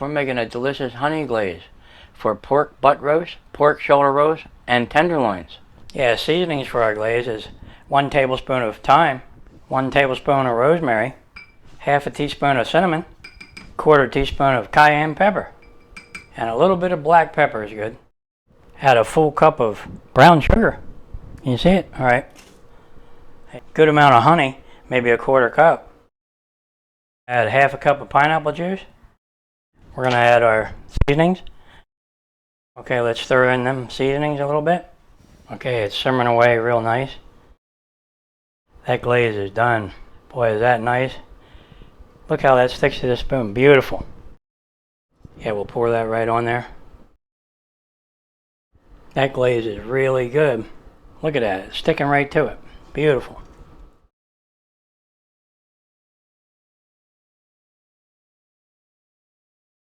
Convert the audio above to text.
We're making a delicious honey glaze for pork butt roast, pork shoulder roast, and tenderloins. Yeah, seasonings for our glaze is 1 tablespoon of thyme, 1 tablespoon of rosemary, half a teaspoon of cinnamon, 1/4 teaspoon of cayenne pepper, and a little bit of black pepper is good. Add a full cup of brown sugar. Can you see it? All right. A good amount of honey, maybe a 1/4 cup. Add half a cup of pineapple juice. We're going to add our seasonings. Okay, let's throw in them seasonings a little bit. Okay, it's simmering away real nice. That glaze is done. Boy, is that nice. Look how that sticks to the spoon. Beautiful. Yeah, we'll pour that right on there. That glaze is really good. Look at that. It's sticking right to it. Beautiful.